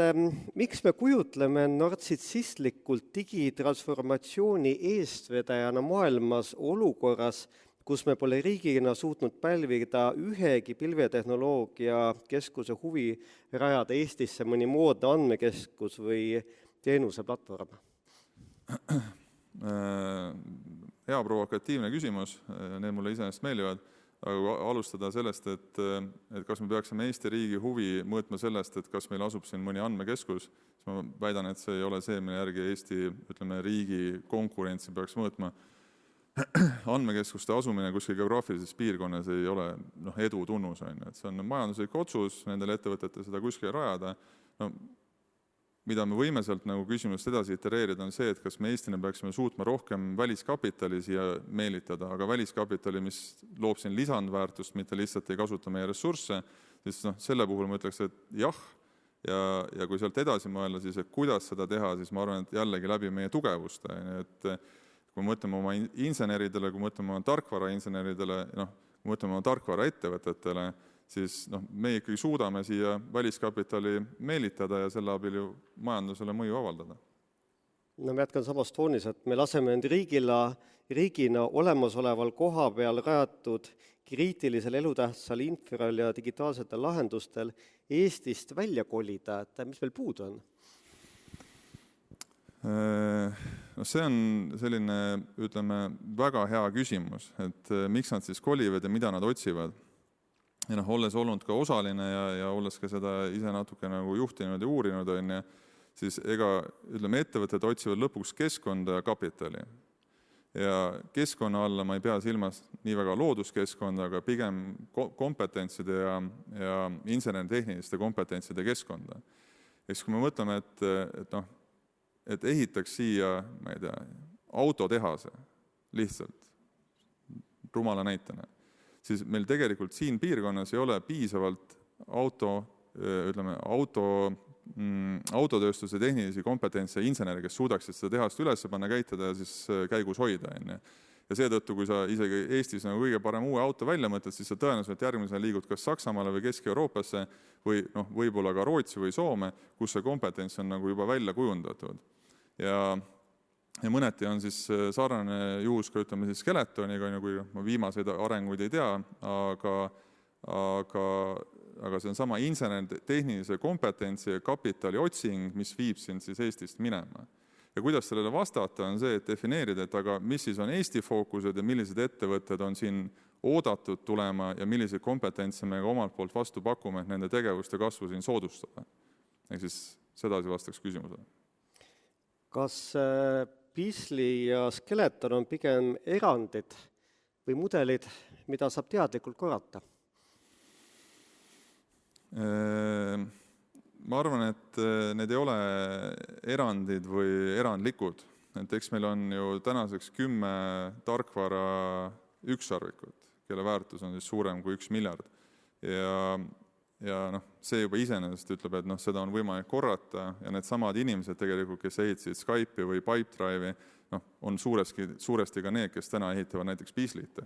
S2: miks me kujutleme nartsissistlikult digitransformatsiooni eestvedajana maailmas olukorras, kus me pole riigina suutnud pälvida ühegi pilvetehnoloogia keskuse huvi rajada Eestisse mõni moodne andmekeskus või teenuseplatvorm?
S1: Hea provokatiivne küsimus, need mulle iseenesest meeldivad, aga alustada sellest, et kas me peaksime Eesti riigi huvi mõõtma sellest, et kas meil asub siin mõni andmekeskus, siis ma väidan, et see ei ole see, mille järgi Eesti riigi konkurentsi peaks mõõtma. Andmekeskuste asumine kuskil geograafilises piirkonnas ei ole edu tunnus. Et see on majanduslik otsus nendele ettevõtete seda kuskil rajada. Mida me võime sealt küsimusest edasi itereerida on see, et kas me Eestina peaksime suutma rohkem väliskapitali siia meelitada, aga väliskapitali, mis loob siin lisandväärtust, mitte lihtsalt ei kasuta meie ressursse, siis selle puhul ma ütleks, et jah, ja kui sealt edasi mõelda, siis et kuidas seda teha, siis ma arvan, et jällegi läbi meie tugevuste, et kui mõtleme oma inseneridele, kui mõtleme oma tarkvarainseneridele, kui mõtleme oma tarkvaraettevõtetele, siis me ikkagi suudame siia väliskapitali meelitada ja selle abil ju majandusele mõju avaldada.
S2: No ma jätkan samas toonis, et me laseme end riigina olemasoleval koha peal rajatud kriitilisel elutähtsal infral ja digitaalsetel lahendustel Eestist välja kolida, et mis meil puudu on?
S1: See on selline, ütleme, väga hea küsimus, et miks nad siis kolivad ja mida nad otsivad. Ja olles olnud ka osaline ja olles ka seda ise natuke juhtinud ja uurinud, siis ütleme, ettevõtted otsivad lõpuks keskkonda ja kapitali. Ja keskkonna alla ma ei pea silmas nii väga looduskeskkonda, aga pigem kompetentside ja inseneritehniliste kompetentside keskkonda. Eks kui me mõtleme, et ehitaks siia, ma ei tea, autotehase lihtsalt, rumala näitena, siis meil tegelikult siin piirkonnas ei ole piisavalt autotööstuse tehnilisi kompetentse inseneri, kes suudaksid seda tehast üles panna, käitada ja siis käigus hoida. Ja seetõttu, kui sa isegi Eestis kõige parem uue auto välja mõtled, siis sa tõenäoliselt järgmisena liigud kas Saksamaale või Kesk-Euroopasse või võib-olla ka Rootsi või Soome, kus see kompetents on juba välja kujundatud. Ja mõneti on siis sarnane juhus ka ütleme siis Skeletoniga, kui ma viimaseid arenguid ei tea, aga see on sama insener tehnilise kompetentsi ja kapitali otsing, mis viib sind siis Eestist minema. Ja kuidas sellele vastata on see, et defineerida, et aga mis siis on Eesti fookused ja millised ettevõtted on siin oodatud tulema ja milliseid kompetentse me ka omalt poolt vastu pakume, et nende tegevuste kasvu siin soodustada. Ehk siis sedasi vastaks küsimusele.
S2: Kas Beazley ja Skeleton on pigem erandid või mudelid, mida saab teadlikult korrata?
S1: Ma arvan, et need ei ole erandid või erandlikud. Et eks meil on ju tänaseks 10 tarkvara ükssarvikut, kelle väärtus on siis suurem kui 1 miljard. Ja see juba iseenesest ütleb, et seda on võimalik korrata ja need samad inimesed tegelikult, kes ehitasid Skype'i või Pipedrive'i, on suuresti ka need, kes täna ehitavad näiteks Beazley't.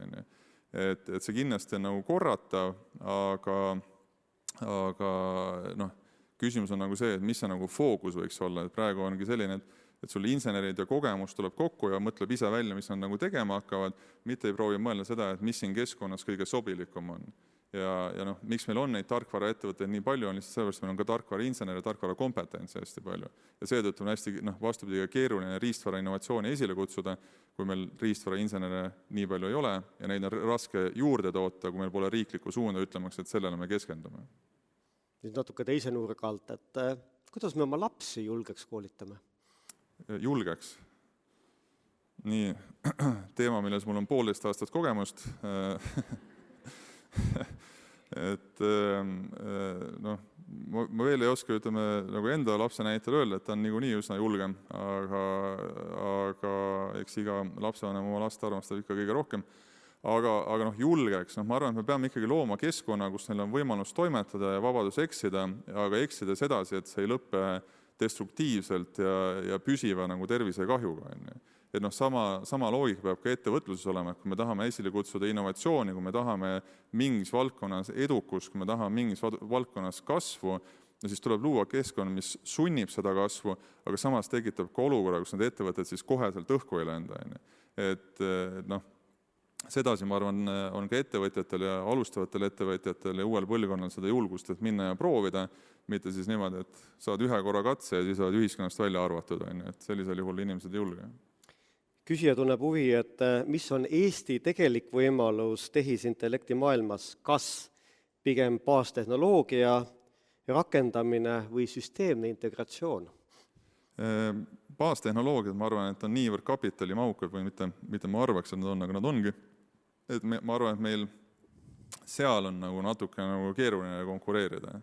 S1: Et see kindlasti on korratav, aga küsimus on see, et mis see fookus võiks olla. Et praegu ongi selline, et sul insenerid ja kogemus tuleb kokku ja mõtleb ise välja, mis nad tegema hakkavad, mitte ei proovi mõelda seda, et mis siin keskkonnas kõige sobilikum on. Ja miks meil on neid tarkvaraettevõtteid nii palju, on lihtsalt sellepärast, meil on ka tarkvarainsener ja tarkvara kompetentsi hästi palju. Ja seetõttu on hästi vastupidi keeruline riistvara innovatsiooni esile kutsuda, kui meil riistvarainsenere nii palju ei ole ja neid on raske juurde toota, kui meil pole riiklikku suunda ütlemaks, et sellele me keskendume.
S2: nüüd natuke teise nurga alt, et kuidas me oma lapsi julgeks koolitame?
S1: Julgeks. Nii, teema, milles mul on 1,5 aastat kogemust. Et noh, ma veel ei oska, ütleme, nagu enda lapse näitel öelda, et ta on niikuinii üsna julgem, aga eks iga lapsevanem oma last armastab ikka kõige rohkem. Aga noh, julgeks, ma arvan, et me peame ikkagi looma keskkonna, kus neil on võimalus toimetada ja vabadus eksida, aga eksida sedasi, et see ei lõppe destruktiivselt ja püsiva nagu tervisekahjuga. Et noh, sama loogika peab ka ettevõtluses olema, et kui me tahame esile kutsuda innovatsiooni, kui me tahame mingis valdkonnas edukust, kui me tahame mingis valdkonnas kasvu, siis tuleb luua keskkond, mis sunnib seda kasvu, aga samas tekitab ka olukorra, kus need ettevõtted siis koheselt õhku ei lenda. Et noh, sedasi, ma arvan, on ka ettevõtjatel ja alustavatel ettevõtjatel ja uuel põlvkonnal seda julgust, et minna ja proovida, mitte siis niimoodi, et saad ühe korra katse ja siis oled ühiskonnast välja arvatud. Et sellisel juhul inimesed ei julge.
S2: Küsija tunneb huvi, et mis on Eesti tegelik võimalus tehisintellekti maailmas, kas pigem baastehnoloogia rakendamine või süsteemne integratsioon?
S1: Baastehnoloogiad, ma arvan, et on niivõrd kapitalimahukad või mitte ma arvaks, et nad on, aga nad ongi. Et ma arvan, et meil seal on nagu natuke nagu keeruline konkureerida.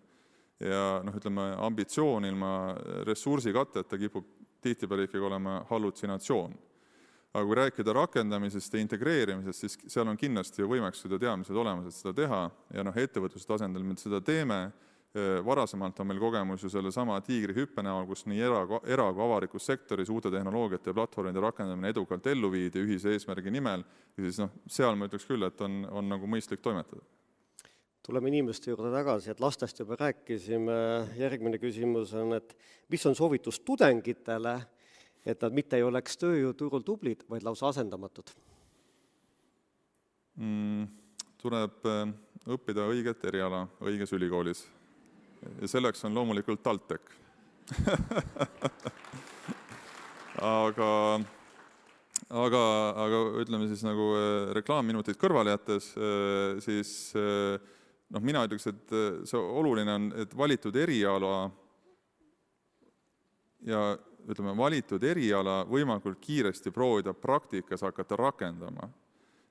S1: Ja noh, ütleme, ambitsioon ilma ressursikatteta kipub tihtipeale ikkagi olema hallutsinatsioon. Aga kui rääkida rakendamisest ja integreerimisest, siis seal on kindlasti võimekused ja teadmised olemas, et seda teha. Ja noh, ettevõtluse tasandil me seda teeme. Varasemalt on meil kogemus ju selle sama tiigri hüppe näol, kus nii era- kui avalikus sektoris uute tehnoloogiate ja platvormide rakendamine edukalt ellu viidi ühise eesmärgi nimel. Ja siis noh, seal ma ütleks küll, et on nagu mõistlik toimetada.
S2: Tuleme inimeste juurde tagasi, et lastest juba rääkisime. Järgmine küsimus on, et mis on soovitus tudengitele, et nad mitte ei oleks tööjõuturul tublid, vaid lausa asendamatud?
S1: Tuleb õppida õiget eriala õiges ülikoolis. Ja selleks on loomulikult TalTech. aga ütleme siis nagu reklaamminutid kõrvale jättes, siis noh, mina ütleks, et see oluline on, et valitud eriala ja ütleme, valitud eriala võimalikult kiiresti proovida praktikas hakata rakendama.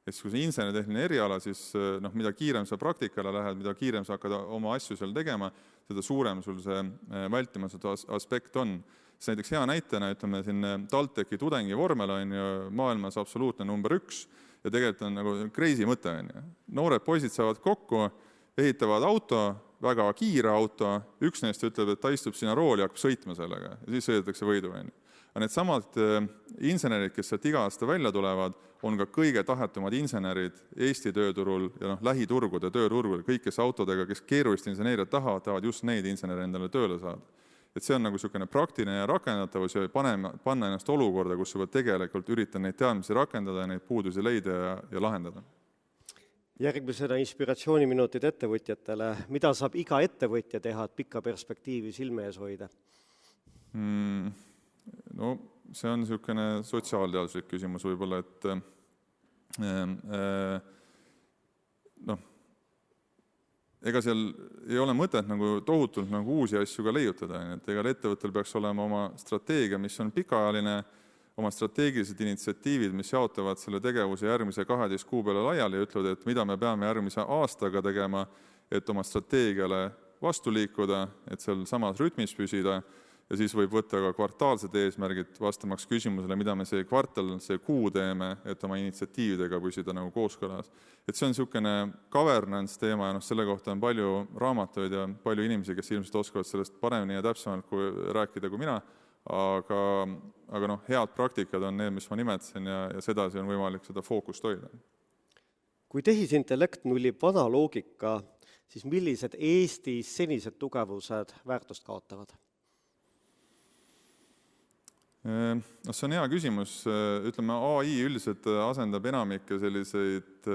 S1: Et kui see inseneritehniline eriala, siis noh, mida kiirem sa praktikale lähed, mida kiirem sa hakkad oma asju seal tegema, seda suurem sul see vältimatut aspekt on. See näiteks hea näitena, ütleme, siin TalTechi tudengi vormel on ju maailmas absoluutne number 1 ja tegelikult on nagu crazy mõte. Noored poisid saavad kokku, ehitavad auto, väga kiire auto, üks neist ütleb, et ta istub sinna rooli ja hakkab sõitma sellega ja siis sõidetakse võidu. Aga need samad insenerid, kes sealt iga aasta välja tulevad, on ka kõige tahetumad insenerid Eesti tööturul ja noh, lähiturgude tööturgul. Kõik, kes autodega, kes keerulist inseneeriat tahavad just neid insenere endale tööle saada. Et see on nagu niisugune praktiline ja rakendatavus ja panna ennast olukorda, kus juba tegelikult üritan neid teadmisi rakendada ja neid puudusi leida ja lahendada.
S2: Järgmisena inspiratsiooniminutid ettevõtjatele. Mida saab iga ettevõtja teha, et pikka perspektiivi silme ees hoida?
S1: No see on niisugune sotsiaalteaduslik küsimus võib-olla, et noh, ega seal ei ole mõtet nagu tohutult nagu uusi asju ka leiutada. Et ega ettevõttel peaks olema oma strateegia, mis on pikaajaline, oma strateegilised initsiatiivid, mis jaotavad selle tegevuse järgmise 12 kuu peale laiali ja ütlevad, et mida me peame järgmise aastaga tegema, et oma strateegiale vastu liikuda, et seal samas rütmis püsida. Ja siis võib võtta ka kvartaalsed eesmärgid vastamaks küsimusele, mida me see kvartal, see kuu teeme, et oma initsiatiividega püsida nagu kooskõlas. Et see on niisugune governance teema ja selle kohta on palju raamatuid ja palju inimesi, kes ilmselt oskavad sellest paremini ja täpsemalt rääkida kui mina, aga noh, head praktikad on need, mis ma nimetasin ja sedasi on võimalik seda fookust hoida.
S2: Kui tehisintellekt nullib vana loogika, siis millised Eestis senised tugevused väärtust kaotavad?
S1: No see on hea küsimus. Ütleme, AI üldiselt asendab enamikke selliseid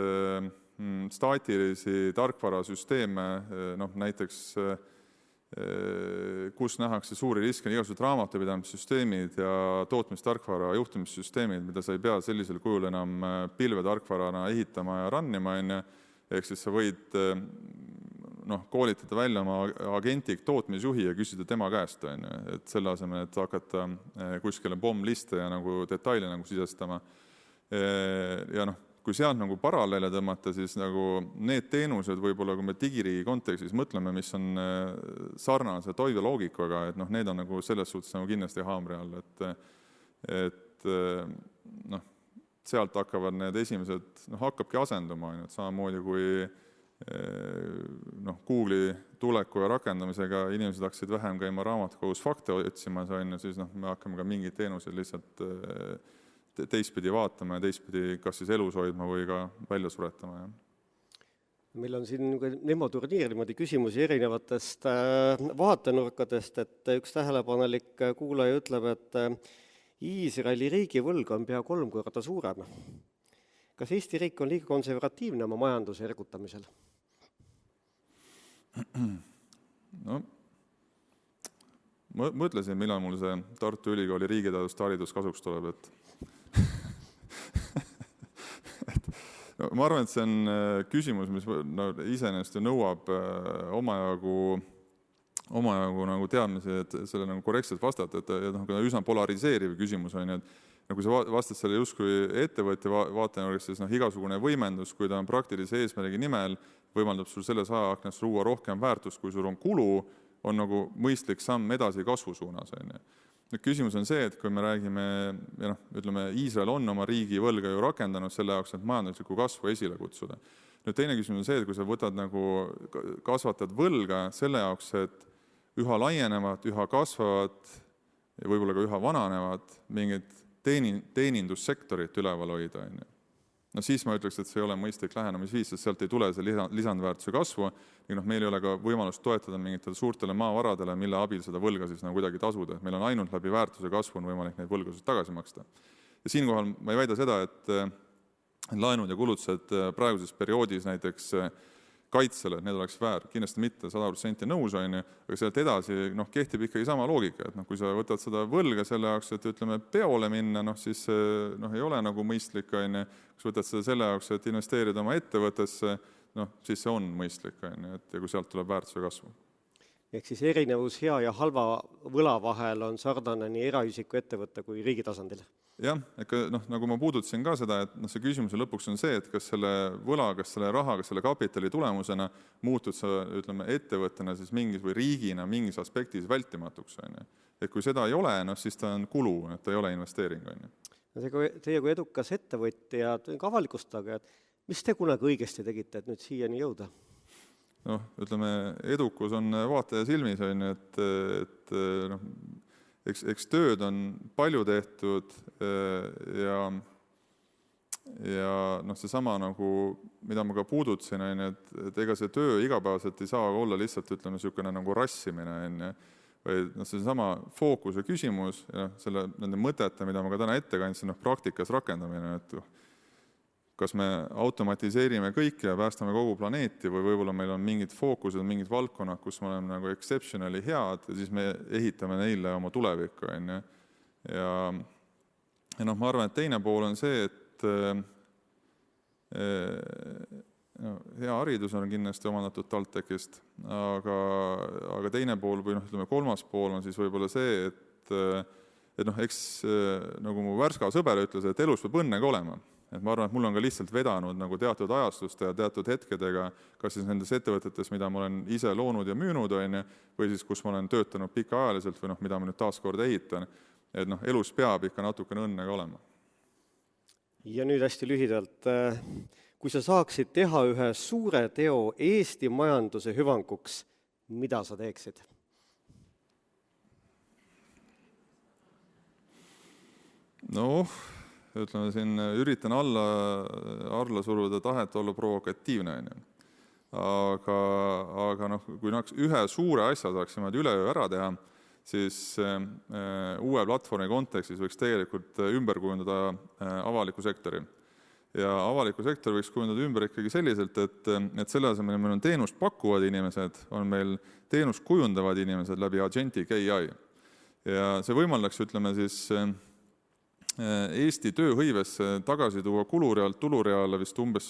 S1: staatilisi tarkvarasüsteeme, noh, näiteks kus nähakse suuri riske, igasugused raamatupidamissüsteemid ja tootmistarkvara juhtimissüsteemid, mida sa ei pea sellisel kujul enam pilvetarkvarana ehitama ja rannima. Ehk siis sa võid koolitada välja oma agentik tootmisjuhi ja küsida tema käest, et selle asemel, et hakata kuskile pommliste ja nagu detaile nagu sisestama. Ja kui sealt nagu paralleele tõmmata, siis nagu need teenused võib-olla, kui me digiriigi kontekstis mõtleme, mis on sarnase toideloogikaga, et need on nagu selles suhtes nagu kindlasti haamri all, et sealt hakkavad need esimesed, hakkabki asenduma, samamoodi kui Google'i tuleku ja rakendamisega inimesed hakkasid vähem käima raamatukogus fakte otsimas, siis me hakkame ka mingeid teenuseid lihtsalt teistpidi vaatama ja teistpidi kas siis elus hoidma või ka välja suretama.
S2: Meil on siin nemoturniir niimoodi küsimusi erinevatest vaatenurkadest, et üks tähelepanelik kuulaja ütleb, et Iisraeli riigivõlg on pea 3 korda suurem. Kas Eesti riik on liiga konservatiivne oma majanduse ergutamisel?
S1: Mõtlesin, millal mul see Tartu Ülikooli riigiteaduste haridus kasuks tuleb, et ma arvan, et see on küsimus, mis iseenesest nõuab omajagu nagu teadmisi, et selle nagu korrektselt vastata, et üsna polariseeriv küsimus on, et kui sa vastad selle justkui ettevõtja vaatenurgast, siis igasugune võimendus, kui ta on praktilise eesmärgi nimel, võimaldab sul selles ajaaknas luua rohkem väärtust, kui sul on kulu, on nagu mõistlik samm edasi kasvu suunas. Nüüd küsimus on see, et kui me räägime, ütleme, Iisrael on oma riigi võlga ju rakendanud selle jaoks, et majanduslikku kasvu esile kutsuda. Nüüd teine küsimus on see, et kui sa võtad kasvatad võlga selle jaoks, et üha laienevad, üha kasvavad ja võib-olla ka üha vananevad mingid teenindussektorit üleval hoida. Siis ma ütleks, et see ei ole mõistlik lähenemisviis, sest sealt ei tule see lisandväärtuse kasvu ja meil ei ole ka võimalust toetada mingitele suurtele maavaradele, mille abil seda võlga siis kuidagi tasuda. Meil on ainult läbi väärtuse kasvu on võimalik neid võlgusid tagasi maksta. Ja siinkohal ma ei väida seda, et laenud ja kulutused praeguses perioodis näiteks kaitsele, need oleks väär, kindlasti mitte 100% nõus, aga sealt edasi kehtib ikkagi sama loogika, et kui sa võtad seda võlga selle jaoks, et ütleme peole minna, siis ei ole nagu mõistlik, kui sa võtad seda selle jaoks, et investeerida oma ettevõttesse, siis see on mõistlik, ja kui sealt tuleb väärtuse kasvu.
S2: Ehk siis erinevus hea ja halva võla vahel on sarnane nii eraisiku ettevõtte kui riigi tasandil.
S1: Jah, nagu ma puudutasin ka seda, et see küsimuse lõpuks on see, et kas selle võla, kas selle raha, kas selle kapitali tulemusena muutud sa, ütleme, ettevõttena siis mingis või riigina mingis aspektis vältimatuks. Et kui seda ei ole, siis ta on kulu, et ta ei ole investeering.
S2: Teie kui edukas ettevõtja, ka avalikustage, et mis te kunagi õigesti tegite, et nüüd siiani jõuda?
S1: Ütleme, edukus on vaataja silmis, et eks tööd on palju tehtud ja seesama, mida ma ka puudutasin, et ega see töö igapäevaselt ei saa olla lihtsalt, ütleme, niisugune nagu rassimine, või seesama fookuse küsimus ja nende mõtete, mida ma ka täna ette kandsin, praktikas rakendamine, et kas me automatiseerime kõik ja päästame kogu planeeti või võib-olla meil on mingid fookused, mingid valdkonnad, kus me oleme nagu exceptionally head ja siis me ehitame neile oma tulevikku. Ja ma arvan, et teine pool on see, et hea haridus on kindlasti omandatud TalTechist, aga teine pool või ütleme kolmas pool on siis võib-olla see, et eks nagu mu Värska sõber ütles, et elus peab õnnega olema. Et ma arvan, et mul on ka lihtsalt vedanud nagu teatud ajastuste ja teatud hetkedega, kas siis nendes ettevõtetes, mida ma olen ise loonud ja müünud, või siis kus ma olen töötanud pikaajaliselt või mida ma nüüd taaskord ehitan, et elus peab ikka natukene õnnega olema.
S2: Ja nüüd hästi lühidalt, kui sa saaksid teha ühe suure teo Eesti majanduse hüvanguks, mida sa teeksid?
S1: Ütleme siin, üritan alla suruda tahet olla provokatiivne. Aga kui ühe suure asja saaksime üleöö ära teha, siis uue platvormi kontekstis võiks tegelikult ümber kujundada avaliku sektori. Ja avaliku sektori võiks kujundada ümber ikkagi selliselt, et selle asemel meil on teenust pakkuvad inimesed, on meil teenust kujundavad inimesed läbi Agentic AI. Ja see võimaldaks, ütleme siis, Eesti tööhõivesse tagasi tuua kulurealt tulureale vist umbes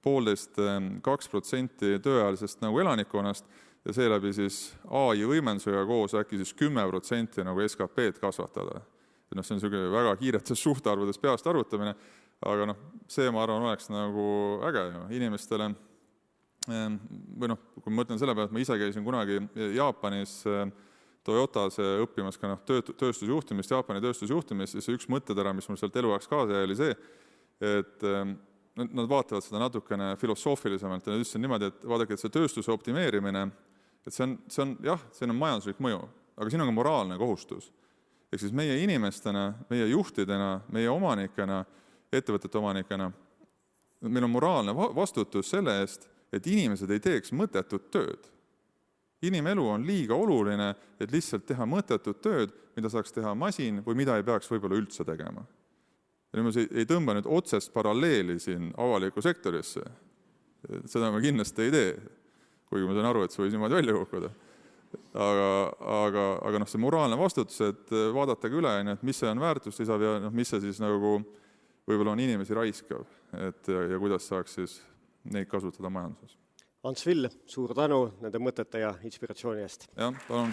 S1: 1,5–2% tööajalisest nagu elanikkonnast ja seeläbi siis AI võimendusega koos äkki siis 10% nagu SKP-d kasvatada. See on selline väga kiiretes suhtarvudes peast arvutamine, aga see, ma arvan, oleks nagu äge inimestele. Või kui ma mõtlen selle peale, et ma ise käisin kunagi Jaapanis Toyotas õppimas ka tööstusjuhtimist, Jaapani tööstusjuhtimist, siis üks mõttetera, mis mul sealt eluajaks kaasa jäi, oli see, et nad vaatavad seda natukene filosoofilisemalt ja nad ütlesid niimoodi, et vaadake, et see tööstuse optimeerimine, et see on majanduslik mõju, aga siin on ka moraalne kohustus. Ehk siis meie inimestena, meie juhtidena, meie omanikena, ettevõtete omanikena, meil on moraalne vastutus selle eest, et inimesed ei teeks mõttetut tööd. Inimelu on liiga oluline, et lihtsalt teha mõttetut tööd, mida saaks teha masin või mida ei peaks võib-olla üldse tegema. Ja ma ei tõmba nüüd otsest paralleeli siin avaliku sektorisse. Seda ma kindlasti ei tee, kuigi ma saan aru, et see võis niimoodi välja kukkuda. Aga see moraalne vastutus, et vaadatage üle, et mis see on väärtust lisav ja mis see siis nagu võib-olla on inimesi raiskav ja kuidas saaks siis neid kasutada majanduses.
S2: Ants Vill, suur tänu nende mõtete ja inspiratsiooni eest.
S1: Jah, palun.